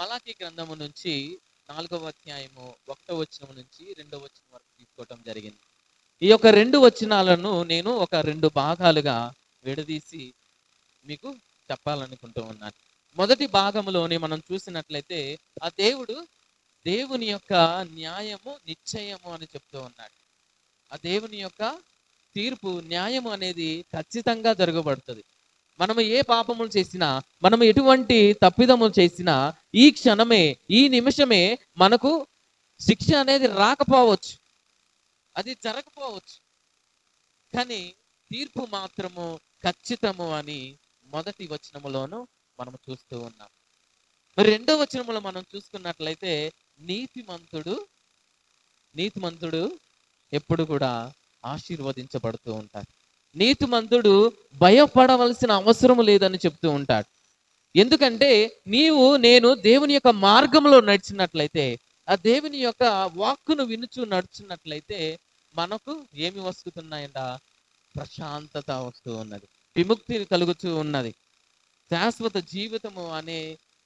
మలాకీ గ్రంథము నుంచి 4వ అధ్యాయము 1వ వచనం నుంచి 2వ వచనం వరకు తీసుకోవటం జరిగింది. ఈ యొక్క 2 వచనాలను నేను ఒక 2 భాగాలుగా విడదీసి మీకు చెప్పాలనుకుంటూ ఉన్నాను. మొదటి భాగంలోని మనం చూసినట్లయితే ఆ దేవుని యొక్క న్యాయము నిశ్చయము అని చెప్తూ ఉన్నాడు. ఆ దేవుని యొక్క తీర్పు న్యాయము అనేది ఖచ్చితంగా జరగబడుతుంది. మనము ఏ పాపములు చేసినా, మనము ఎటువంటి తప్పిదములు చేసినా ఈ క్షణమే, ఈ నిమిషమే మనకు శిక్ష అనేది రాకపోవచ్చు, అది జరగకపోవచ్చు, కానీ తీర్పు మాత్రము ఖచ్చితము అని మొదటి వచనములోను మనం చూస్తూ ఉన్నాం. మరి 2వ వచనములో మనం చూసుకున్నట్లయితే నీతిమంతుడు ఎప్పుడు కూడా ఆశీర్వదించబడుతూ ఉంటాడు. నీతిమంతుడు భయపడవలసిన అవసరం లేదని చెప్తూ ఉంటాడు. ఎందుకంటే నేను దేవుని యొక్క మార్గంలో నడిచినట్లయితే, ఆ దేవుని యొక్క వాక్కును వినుచు నడుచున్నట్లయితే మనకు ఏమి వస్తున్నాయంట? ప్రశాంతత వస్తూ ఉన్నది, విముక్తి కలుగుతూ ఉన్నది, శాశ్వత జీవితము అనే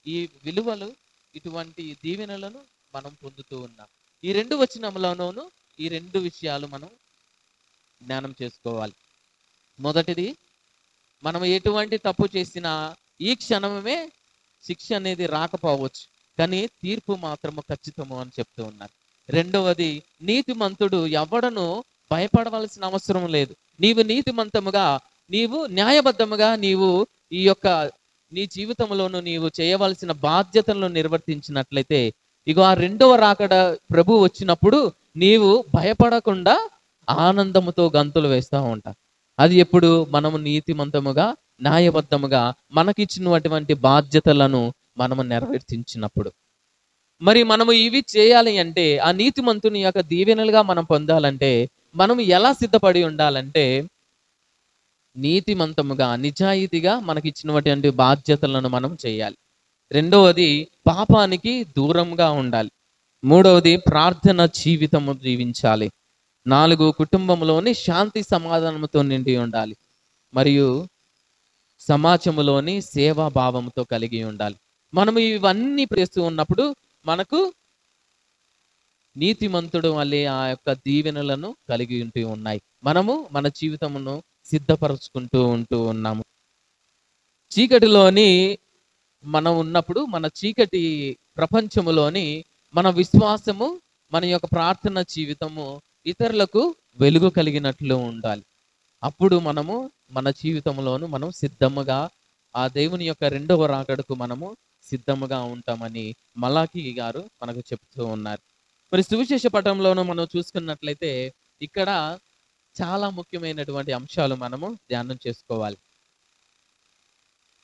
ఈ విలువలు, ఇటువంటి దీవెనలను మనం పొందుతూ ఉన్నాం. ఈ 2 వచనములలోనూ ఈ 2 విషయాలు మనం జ్ఞానం చేసుకోవాలి. మొదటిది, మనం ఎటువంటి తప్పు చేసినా ఈ క్షణమే శిక్ష అనేది రాకపోవచ్చు, కానీ తీర్పు మాత్రము ఖచ్చితము అని చెప్తూ ఉన్నారు. రెండవది, నీతిమంతుడు ఎవడను భయపడవలసిన అవసరం లేదు. నీవు నీతిమంతముగా, నీవు న్యాయబద్ధముగా నీవు ఈ యొక్క నీ జీవితంలోనూ నీవు చేయవలసిన బాధ్యతలను నిర్వర్తించినట్లయితే, ఇగో ఆ 2వ రాకడ ప్రభు వచ్చినప్పుడు నీవు భయపడకుండా ఆనందముతో గంతులు వేస్తూ ఉంటావు. అది ఎప్పుడు? మనము నీతిమంతముగా, న్యాయబద్ధముగా మనకిచ్చినటువంటి బాధ్యతలను మనము నెరవేర్చించినప్పుడు. మరి మనము ఇవి చేయాలి అంటే, ఆ నీతిమంతుని యొక్క దీవెనలుగా మనం పొందాలంటే మనం ఎలా సిద్ధపడి ఉండాలంటే, నీతిమంతముగా, నిజాయితీగా మనకిచ్చినటువంటి బాధ్యతలను మనం చేయాలి. రెండవది, పాపానికి దూరంగా ఉండాలి. మూడవది, ప్రార్థన జీవితము జీవించాలి. 4, కుటుంబంలోని శాంతి సమాధానంతో నిండి ఉండాలి. మరియు సమాజంలోని సేవా భావంతో కలిగి ఉండాలి. మనము ఇవన్నీ చేస్తూ ఉన్నప్పుడు మనకు నీతిమంతుడు వల్లే ఆ యొక్క దీవెనలను కలిగి ఉంటూ ఉన్నాయి. మనము మన జీవితమును సిద్ధపరచుకుంటూ ఉన్నాము. చీకటిలోని మనం ఉన్నప్పుడు, మన చీకటి ప్రపంచములోని మన విశ్వాసము, మన యొక్క ప్రార్థన జీవితము ఇతరులకు వెలుగు కలిగినట్లు ఉండాలి. అప్పుడు మనము మన జీవితంలోను మనం సిద్ధముగా, ఆ దేవుని యొక్క 2వ రాకడకు మనము సిద్ధముగా ఉంటామని మలాకీ గారు మనకు చెప్తూ ఉన్నారు. మరి సువిశేష పఠనంలోను మనం చూసుకున్నట్లయితే ఇక్కడ చాలా ముఖ్యమైనటువంటి అంశాలు మనము ధ్యానం చేసుకోవాలి.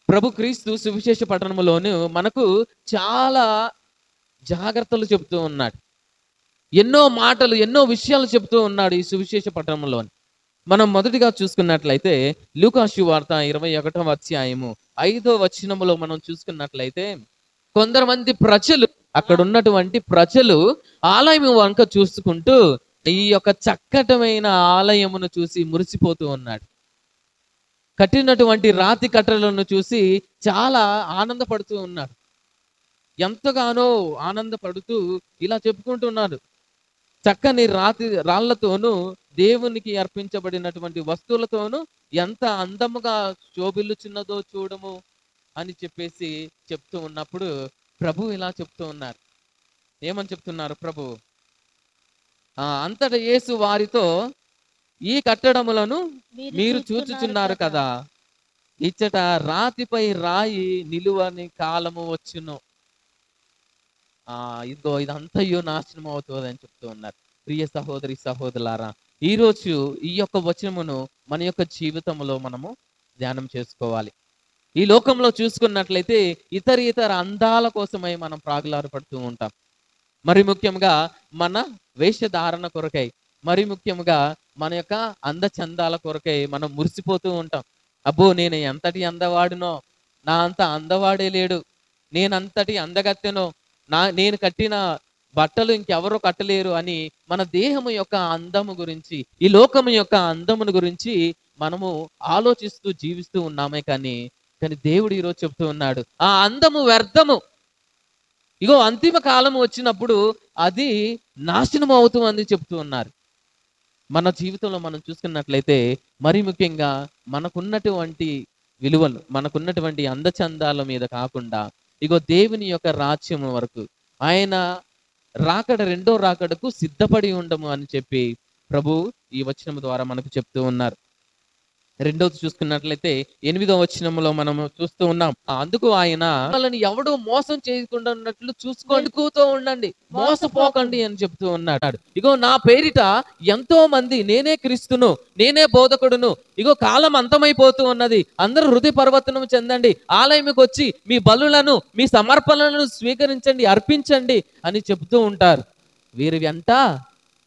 ప్రభు క్రీస్తు సువిశేష పఠనములోను మనకు చాలా జాగ్రత్తలు చెప్తూ ఉన్నాడు. ఎన్నో మాటలు, ఎన్నో విషయాలు చెప్తూ ఉన్నాడు ఈ సువిశేష పఠనంలో. మనం మొదటిగా చూసుకున్నట్లయితే లూకా సువార్త 21వ అధ్యాయము 5వ వచనములో మనం చూసుకున్నట్లయితే, కొందరు ప్రజలు, అక్కడ ఉన్నటువంటి ప్రజలు ఆలయం వంక చూసుకుంటూ ఈ యొక్క చక్కటమైన ఆలయమును చూసి మురిసిపోతూ ఉన్నాడు. కట్టినటువంటి రాతి కట్టలను చూసి చాలా ఆనందపడుతూ ఉన్నాడు. ఎంతగానో ఆనందపడుతూ ఇలా చెప్పుకుంటున్నాడు, చక్కని రాళ్లతోనూ దేవునికి అర్పించబడినటువంటి వస్తువులతోనూ ఎంత అందముగా శోభిల్లుచున్నదో చూడము అని చెప్పేసి చెప్తూ ఉన్నప్పుడు ప్రభు ఇలా చెప్తూ ఉన్నారు. ఏమని చెప్తున్నారు ప్రభు? అంతటా యేసు వారితో, ఈ కట్టడములను మీరు చూచుచున్నారు కదా, ఇచ్చట రాతిపై రాయి నిలువని కాలము వచ్చును. ఇదంతయో నాశనం అవుతుంది అని చెప్తూ ఉన్నారు. ప్రియ సహోదరి సహోదరులారా, ఈరోజు ఈ యొక్క వచనమును మన యొక్క జీవితంలో మనము ధ్యానం చేసుకోవాలి. ఈ లోకంలో చూసుకున్నట్లయితే ఇతర అందాల కోసమై మనం ప్రాగులాడపడుతూ ఉంటాం. మరి ముఖ్యంగా మన వేషధారణ కొరకై, మరి ముఖ్యంగా మన యొక్క అందచందాల కొరకై మనం మురిసిపోతూ ఉంటాం. అబ్బో, నేను ఎంతటి అందవాడినో, నా అంత అందవాడే లేడు, నేనంతటి అందగత్తెనో, నేను కట్టిన బట్టలు ఇంకెవరో కట్టలేరు అని మన దేహము యొక్క అందము గురించి, ఈ లోకము యొక్క అందమును గురించి మనము ఆలోచిస్తూ జీవిస్తూ ఉన్నామే. కానీ దేవుడు ఈరోజు చెప్తూ ఉన్నాడు, ఆ అందము వ్యర్థము, ఇగో అంతిమ కాలం వచ్చినప్పుడు అది నాశనం అవుతుందని చెప్తూ ఉన్నారు. మన జీవితంలో మనం చూసుకున్నట్లయితే మరి ముఖ్యంగా మనకున్నటువంటి విలువలు, మనకున్నటువంటి అందచందాల మీద కాకుండా ఇగో దేవుని యొక్క రాజ్యం వరకు, ఆయన రాకడ, రెండో రాకడకు సిద్ధపడి ఉండము అని చెప్పి ప్రభు ఈ వచనం ద్వారా మనకు చెప్తూ ఉన్నారు. రెండోది చూసుకున్నట్లయితే 8వ వచనంలో మనం చూస్తూ ఉన్నాం, అందుకు ఆయన వాళ్ళని ఎవడో మోసం చేయకుండా ఉన్నట్లు చూసుకుంటూ ఉండండి, మోసపోకండి అని చెప్తూ ఉన్నాడు. ఇగో నా పేరిట ఎంతో మంది నేనే క్రీస్తును, నేనే బోధకుడును, ఇగో కాలం అంతమైపోతూ ఉన్నది, అందరూ హృదయ పరివర్తనం చెందండి, ఆలయంకి వచ్చి మీ బలులను, మీ సమర్పణలను స్వీకరించండి, అర్పించండి అని చెప్తూ ఉంటారు. వీరి వెంట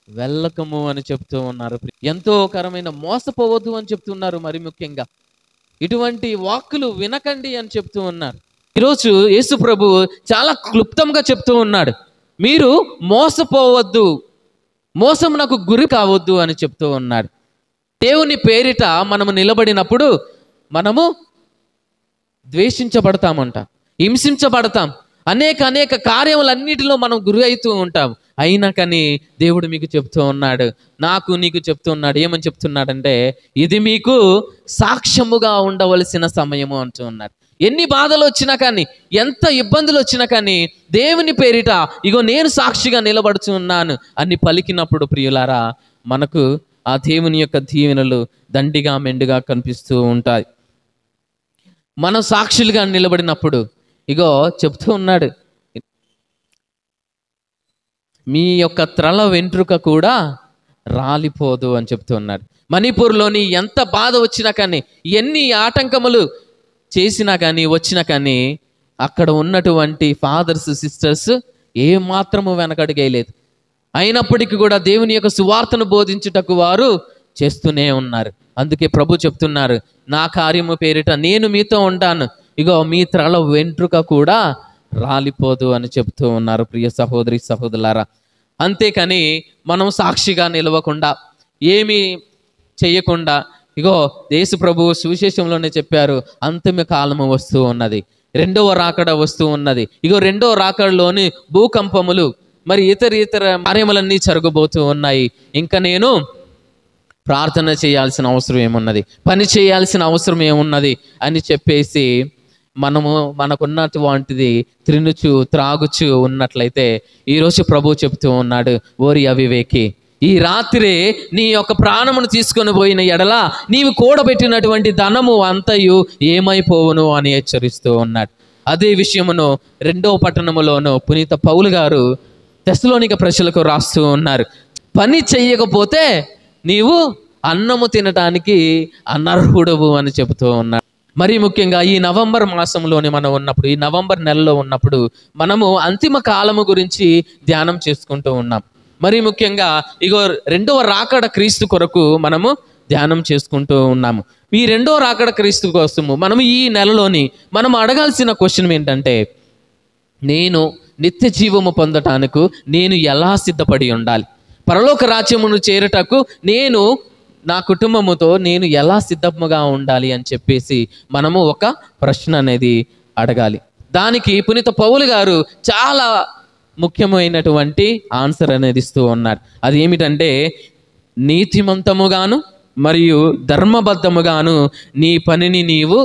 వెళ్ళకము అని చెప్తూ ఉన్నారు. ఎంతో కరమైన మోసపోవద్దు అని చెప్తున్నారు. మరి ముఖ్యంగా ఇటువంటి వాక్కులు వినకండి అని చెప్తూ ఉన్నారు. ఈరోజు యేసు ప్రభు చాలా క్లుప్తంగా చెప్తూ ఉన్నాడు, మీరు మోసపోవద్దు, మోసమునకు గురి కావద్దు అని చెప్తూ ఉన్నాడు. దేవుని పేరిట మనము నిలబడినప్పుడు మనము ద్వేషించబడతామంట, హింసించబడతాం, అనేక కార్యములన్నిటిలో మనం గురి అవుతూ ఉంటాం. అయినా కానీ దేవుడు మీకు చెప్తూ ఉన్నాడు, నాకు నీకు చెప్తూ ఉన్నాడు. ఏమని చెప్తున్నాడంటే, ఇది మీకు సాక్ష్యముగా ఉండవలసిన సమయము అంటూ ఉన్నాడు. ఎన్ని బాధలు వచ్చినా కానీ, ఎంత ఇబ్బందులు వచ్చినా కానీ దేవుని పేరిట ఇగో నేను సాక్షిగా నిలబడుతున్నాను అని పలికినప్పుడు ప్రియులారా, మనకు ఆ దేవుని యొక్క దీవెనలు దండిగా మెండుగా కనిపిస్తూ ఉంటాయి. మనం సాక్షులుగా నిలబడినప్పుడు ఇగో చెప్తూ ఉన్నాడు, మీ యొక్క త్రల వెంట్రుక కూడా రాలిపోదు అని చెప్తూ ఉన్నాడు. మణిపూర్లోని ఎంత బాధ వచ్చినా కానీ, ఎన్ని ఆటంకములు చేసినా కానీ, వచ్చినా కానీ అక్కడ ఉన్నటువంటి ఫాదర్స్, సిస్టర్స్ ఏమాత్రము వెనకడుగేయలేదు. అయినప్పటికీ కూడా దేవుని యొక్క సువార్తను బోధించుటకు వారు చేస్తూనే ఉన్నారు. అందుకే ప్రభు చెప్తున్నారు, నా కార్యము పేరిట నేను మీతో ఉంటాను, ఇగో మీ త్రల వెంట్రుక కూడా రాలిపోదు అని చెప్తూ ఉన్నారు. ప్రియ సహోదరి సహోదరులారా, అంతేకాని మనం సాక్షిగా నిలవకుండా, ఏమీ చెయ్యకుండా, ఇగో యేసు ప్రభు సువిశేషంలోనే చెప్పారు, అంతిమ కాలము వస్తూ ఉన్నది, రెండవ రాకడ వస్తూ ఉన్నది, ఇగో రెండవ రాకడలోని భూకంపములు, మరి ఇతర కార్యములన్నీ జరగబోతూ ఉన్నాయి, ఇంకా నేను ప్రార్థన చేయాల్సిన అవసరం ఏమున్నది, పని చేయాల్సిన అవసరం ఏమున్నది అని చెప్పేసి మనము మనకున్నటువంటిది తినుచు త్రాగుచు ఉన్నట్లయితే, ఈరోజు ప్రభు చెప్తూ ఉన్నాడు, ఓరి అవివేకి, ఈ రాత్రి నీ యొక్క ప్రాణమును తీసుకొని పోయిన ఎడల నీవు కూడబెట్టినటువంటి ధనము అంతయు ఏమైపోవును అని హెచ్చరిస్తూ ఉన్నాడు. అదే విషయమును 2వ పట్టణములోను పునీత పౌలు గారు తెస్సలోనిక ప్రజలకు రాస్తూ ఉన్నారు, పని చెయ్యకపోతే నీవు అన్నము తినటానికి అనర్హుడవు అని చెబుతూ ఉన్నాడు. మరి ముఖ్యంగా ఈ నవంబర్ మాసంలోనే మనం ఉన్నప్పుడు, ఈ నవంబర్ నెలలో ఉన్నప్పుడు మనము అంతిమ కాలము గురించి ధ్యానం చేసుకుంటూ ఉన్నాం. మరి ముఖ్యంగా ఇగో రెండవ రాకడ క్రీస్తు కొరకు మనము ధ్యానం చేసుకుంటూ ఉన్నాము. ఈ రెండవ రాకడ క్రీస్తు కోసము మనము ఈ నెలలోని మనం అడగాల్సిన క్వశ్చన్ ఏంటంటే, నేను నిత్య జీవము పొందటానికి నేను ఎలా సిద్ధపడి ఉండాలి, పరలోక రాజ్యమును చేరుటకు నేను నా కుటుంబముతో నేను ఎలా సిద్ధముగా ఉండాలి అని చెప్పేసి మనము ఒక ప్రశ్న అనేది అడగాలి. దానికి పునీత పౌలు గారు చాలా ముఖ్యమైనటువంటి ఆన్సర్ అనేది ఇస్తూ ఉన్నారు. అది ఏమిటంటే, నీతిమంతముగాను మరియు ధర్మబద్ధముగాను నీ పనిని నీవు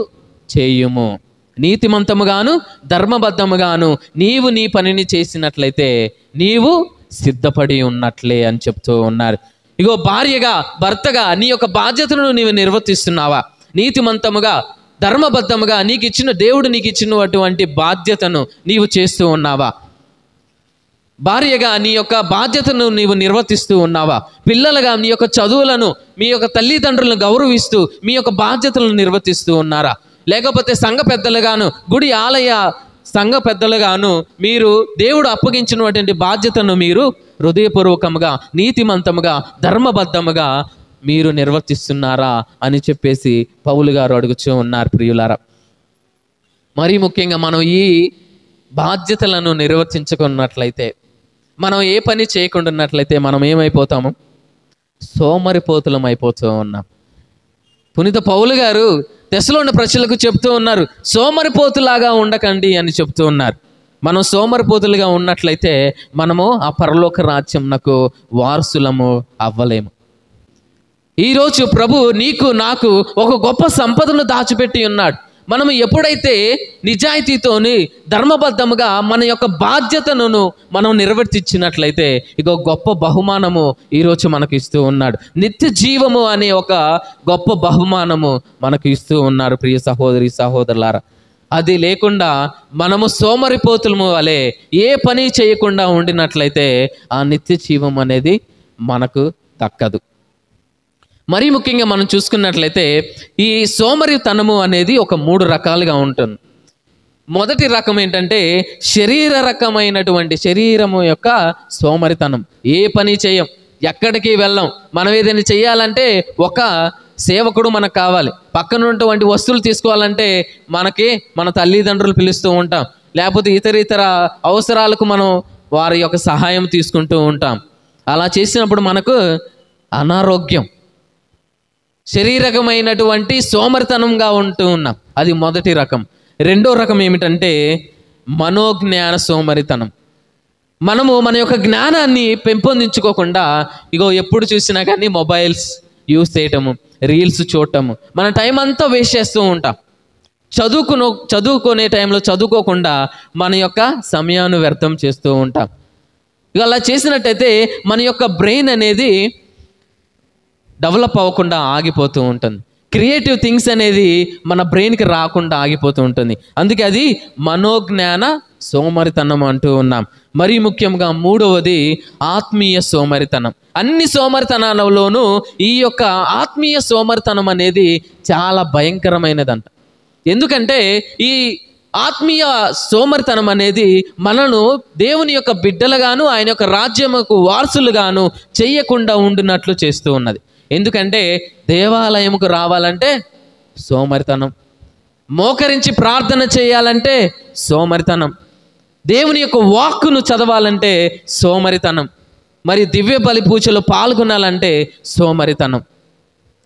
చేయుము. నీతిమంతముగాను ధర్మబద్ధముగాను నీవు నీ పనిని చేసినట్లయితే నీవు సిద్ధపడి ఉన్నట్లే అని చెప్తూ ఉన్నారు. ఇగో భార్యగా, భర్తగా నీ యొక్క బాధ్యతను నీవు నిర్వర్తిస్తున్నావా? నీతిమంతముగా, ధర్మబద్ధముగా నీకు ఇచ్చిన దేవుడు నీకు ఇచ్చినటువంటి బాధ్యతను నీవు చేస్తూ ఉన్నావా? భార్యగా నీ యొక్క బాధ్యతను నీవు నిర్వర్తిస్తూ ఉన్నావా? పిల్లలుగా మీ యొక్క చదువులను, మీ యొక్క తల్లిదండ్రులను గౌరవిస్తూ మీ యొక్క బాధ్యతలను నిర్వర్తిస్తూ ఉన్నారా? లేకపోతే సంఘ పెద్దలుగాను, గుడి ఆలయ సంఘ పెద్దలుగాను మీరు దేవుడు అప్పగించినటువంటి బాధ్యతను మీరు హృదయపూర్వకముగా, నీతిమంతముగా, ధర్మబద్ధముగా మీరు నిర్వర్తిస్తున్నారా అని చెప్పేసి పౌలు గారు అడుగుతూ ఉన్నారు. ప్రియులారా, మరీ ముఖ్యంగా మనం ఈ బాధ్యతలను నిర్వర్తించుకున్నట్లయితే, మనం ఏ పని చేయకుండా ఉన్నట్లయితే మనం ఏమైపోతాము? సోమరిపోతులం అయిపోతూ ఉన్నాం. పునీత పౌలు గారు తెస్సలోని ప్రజలకు చెప్తూ ఉన్నారు, సోమరిపోతులాగా ఉండకండి అని చెప్తూ ఉన్నారు. మనం సోమరిపోతులుగా ఉన్నట్లయితే మనము ఆ పరలోక రాజ్యంనకు వారసులము అవ్వలేము. ఈరోజు ప్రభు నీకు నాకు ఒక గొప్ప సంపదను దాచిపెట్టి ఉన్నాడు. మనం ఎప్పుడైతే నిజాయితీతోని ధర్మబద్ధముగా మన యొక్క బాధ్యతను మనం నిర్వర్తించినట్లయితే ఇక గొప్ప బహుమానము ఈరోజు మనకు ఇస్తూ ఉన్నాడు. నిత్య జీవము అనే ఒక గొప్ప బహుమానము మనకు ఇస్తూ ఉన్నారు ప్రియ సహోదరి సహోదరులారా. అది లేకుండా మనము సోమరిపోతులము వలె ఏ పని చేయకుండా ఉండినట్లయితే ఆ నిత్య జీవం అనేది మనకు దక్కదు. మరీ ముఖ్యంగా మనం చూసుకున్నట్లయితే ఈ సోమరితనము అనేది ఒక 3 రకాలుగా ఉంటుంది. మొదటి రకం ఏంటంటే శరీర రకమైనటువంటి శరీరము యొక్క సోమరితనం. ఏ పని చేయం, ఎక్కడికి వెళ్ళం. మనం ఏదైనా చేయాలంటే ఒక సేవకుడు మనకు కావాలి. పక్కన ఉన్నటువంటి వస్తువులు తీసుకోవాలంటే మనకి మన తల్లిదండ్రులు పిలుస్తూ ఉంటాం, లేకపోతే ఇతర అవసరాలకు మనం వారి యొక్క సహాయం తీసుకుంటూ ఉంటాం. అలా చేసినప్పుడు మనకు అనారోగ్యం, శరీరకమైనటువంటి సోమరితనంగా ఉంటూ ఉన్నాం. అది మొదటి రకం. రెండో రకం ఏమిటంటే మనోజ్ఞాన సోమరితనం. మనము మన యొక్క జ్ఞానాన్ని పెంపొందించుకోకుండా ఎప్పుడు చూసినా కానీ మొబైల్స్ యూస్ చేయటము, రీల్స్ చూడటము, మన టైం అంతా వేస్ట్ చేస్తూ ఉంటాం. చదువుకునే టైంలో చదువుకోకుండా మన యొక్క సమయాన్ని వ్యర్థం చేస్తూ ఉంటాం. అలా చేసినట్టయితే మన యొక్క బ్రెయిన్ అనేది డెవలప్ అవ్వకుండా ఆగిపోతూ ఉంటుంది. క్రియేటివ్ థింగ్స్ అనేది మన బ్రెయిన్కి రాకుండా ఆగిపోతూ ఉంటుంది. అందుకే అది మనోజ్ఞాన సోమరితనం అంటూ ఉన్నాం. మరీ ముఖ్యంగా మూడవది ఆత్మీయ సోమరితనం. అన్ని సోమరితనాలలోనూ ఈ యొక్క ఆత్మీయ సోమరితనం అనేది చాలా భయంకరమైనదంట. ఎందుకంటే ఈ ఆత్మీయ సోమరితనం అనేది మనను దేవుని యొక్క బిడ్డలుగాను ఆయన యొక్క రాజ్యముకు వారసులుగాను చెయ్యకుండా ఉండునట్లు చేస్తూ ఉన్నది. ఎందుకంటే దేవాలయముకు రావాలంటే సోమరితనం, మోకరించి ప్రార్థన చేయాలంటే సోమరితనం, దేవుని యొక్క వాక్కును చదవాలంటే సోమరితనం, మరి దివ్య బలి పూజలో పాల్గొనాలంటే సోమరితనం.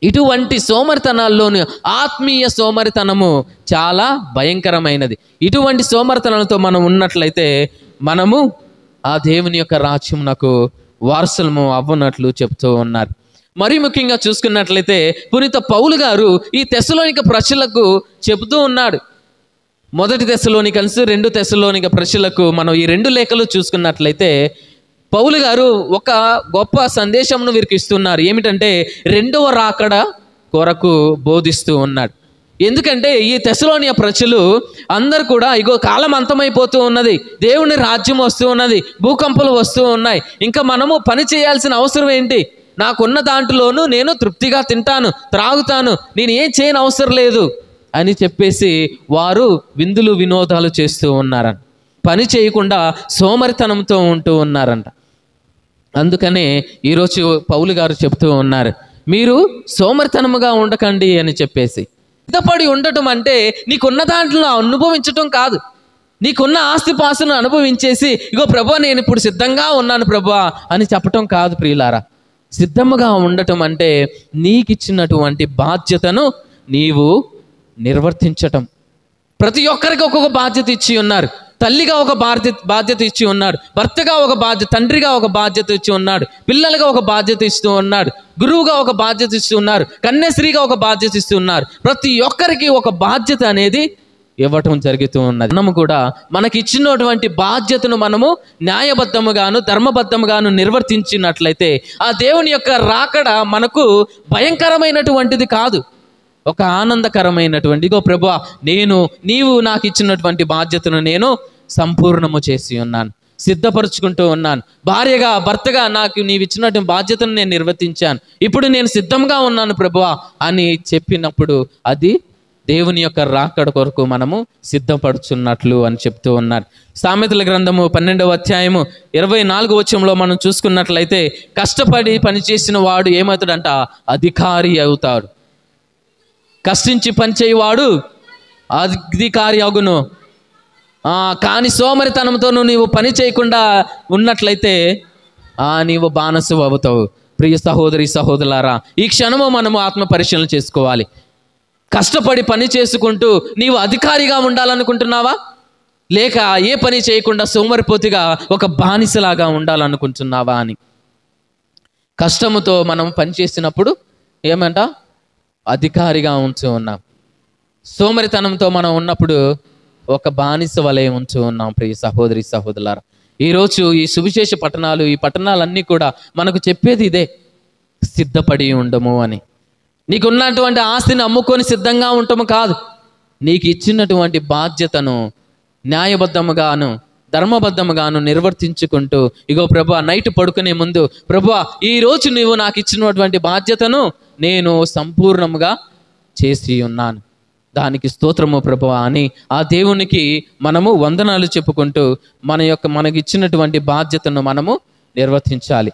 ఇటువంటి సోమరితనాల్లోని ఆత్మీయ సోమరితనము చాలా భయంకరమైనది. ఇటువంటి సోమరితనాలతో మనం ఉన్నట్లయితే మనము ఆ దేవుని యొక్క రాజ్యమునకు వారసులము అవ్వనట్లు చెప్తూ ఉన్నారు. మరీ ముఖ్యంగా చూసుకున్నట్లయితే పునీత పౌలు గారు ఈ తెస్సలోనిక ప్రజలకు చెబుతూ ఉన్నాడు. 1 తెస్సలోనికన్స్ 2 తెస్సలోనిక ప్రజలకు మనం ఈ 2 లేఖలు చూసుకున్నట్లయితే పౌలు గారు ఒక గొప్ప సందేశంను వీరికి ఇస్తున్నారు. ఏమిటంటే 2వ రాకడ కొరకు బోధిస్తూ ఉన్నాడు. ఎందుకంటే ఈ తెస్సలోనియ ప్రజలు అందరు కూడా కాలం అంతమైపోతూ ఉన్నది, దేవుని రాజ్యం వస్తూ ఉన్నది, భూకంపాలు వస్తూ ఉన్నాయి, ఇంకా మనము పని చేయాల్సిన అవసరం ఏంటి, నాకున్న దాంట్లోనూ నేను తృప్తిగా తింటాను, త్రాగుతాను, నేను ఏం చేయని అవసరం లేదు అని చెప్పేసి వారు విందులు వినోదాలు చేస్తూ ఉన్నారంట. పని చేయకుండా సోమరితనంతో ఉంటూ ఉన్నారంట. అందుకనే ఈరోజు పౌలు గారు చెప్తూ ఉన్నారు, మీరు సోమరితనముగా ఉండకండి అని చెప్పేసి. సిద్ధపడి ఉండటం అంటే నీకున్న దాంట్లో అనుభవించటం కాదు, నీకున్న ఆస్తిపాస్తును అనుభవించేసి ప్రభువా నేను ఇప్పుడు సిద్ధంగా ఉన్నాను ప్రభువా అని చెప్పటం కాదు ప్రియులారా. సిద్ధముగా ఉండటం అంటే నీకిచ్చినటువంటి బాధ్యతను నీవు నిర్వర్తించటం. ప్రతి ఒక్కరికి ఒక్కొక్క బాధ్యత ఇచ్చి ఉన్నారు. తల్లిగా ఒక బాధ్యత ఇచ్చి ఉన్నాడు, భర్తగా ఒక బాధ్యత, తండ్రిగా ఒక బాధ్యత ఇచ్చి ఉన్నాడు, పిల్లలుగా ఒక బాధ్యత ఇస్తూ ఉన్నాడు, గురువుగా ఒక బాధ్యత ఇస్తూ ఉన్నారు, కన్యాశ్రీగా ఒక బాధ్యత ఇస్తూ ఉన్నారు. ప్రతి ఒక్కరికి ఒక బాధ్యత అనేది ఇవ్వటం జరుగుతూ ఉన్నది. మనము కూడా మనకి ఇచ్చినటువంటి బాధ్యతను మనము న్యాయబద్ధముగాను ధర్మబద్ధముగాను నిర్వర్తించినట్లయితే ఆ దేవుని యొక్క రాకడ మనకు భయంకరమైనటువంటిది కాదు, ఒక ఆనందకరమైనటువంటి ప్రభువా నీవు నాకు ఇచ్చినటువంటి బాధ్యతను నేను సంపూర్ణము చేసి ఉన్నాను, సిద్ధపరుచుకుంటూ ఉన్నాను, భార్యగా భర్తగా నాకు నీవు ఇచ్చినటువంటి బాధ్యతను నేను నిర్వర్తించాను, ఇప్పుడు నేను సిద్ధంగా ఉన్నాను ప్రభువా అని చెప్పినప్పుడు అది దేవుని యొక్క రాకడ కొరకు మనము సిద్ధపడుచున్నట్లు అని చెప్తూ ఉన్నారు. సామెతల గ్రంథము 12వ అధ్యాయము 24వ వచనంలో మనం చూసుకున్నట్లయితే కష్టపడి పనిచేసిన వాడు ఏమవుతాడంట, అధికారి అవుతాడు. కష్టించి పనిచేయవాడు అధికారి అగును. కానీ సోమరితనంతో నీవు పని చేయకుండా ఉన్నట్లయితే నీవు బానిస అవుతావు. ప్రియ సహోదరి సహోదరులారా, ఈ క్షణము మనము ఆత్మ పరిశీలన చేసుకోవాలి. కష్టపడి పని చేసుకుంటూ నీవు అధికారిగా ఉండాలనుకుంటున్నావా? లేక ఏ పని చేయకుండా సోమరిపోతుగా ఒక బానిసలాగా ఉండాలనుకుంటున్నావా అని. కష్టముతో మనం పనిచేసినప్పుడు ఏమంట అధికారిగా ఉంటూ ఉన్నాం. సోమరితనంతో మనం ఉన్నప్పుడు ఒక బానిస వలె ఉంటూ ఉన్నాం. ప్రియ సహోదరి సహోదరులారా, ఈరోజు ఈ సువిశేష పట్టణాలు, ఈ పట్టణాలన్నీ కూడా మనకు చెప్పేది ఇదే, సిద్ధపడి ఉండము అని. నీకున్నటువంటి ఆస్తిని అమ్ముకొని సిద్ధంగా ఉండటము కాదు, నీకు ఇచ్చినటువంటి బాధ్యతను న్యాయబద్ధముగాను ధర్మబద్ధముగాను నిర్వర్తించుకుంటూ, ఇగో ప్రభువా, నైట్ పడుకునే ముందు ప్రభువా, ఈరోజు నీవు నాకు ఇచ్చినటువంటి బాధ్యతను నేను సంపూర్ణముగా చేసి ఉన్నాను, దానికి స్తోత్రము ప్రభువా అని ఆ దేవునికి మనము వందనాలు చెప్పుకుంటూ మనకి ఇచ్చినటువంటి బాధ్యతను మనము నిర్వర్తించాలి.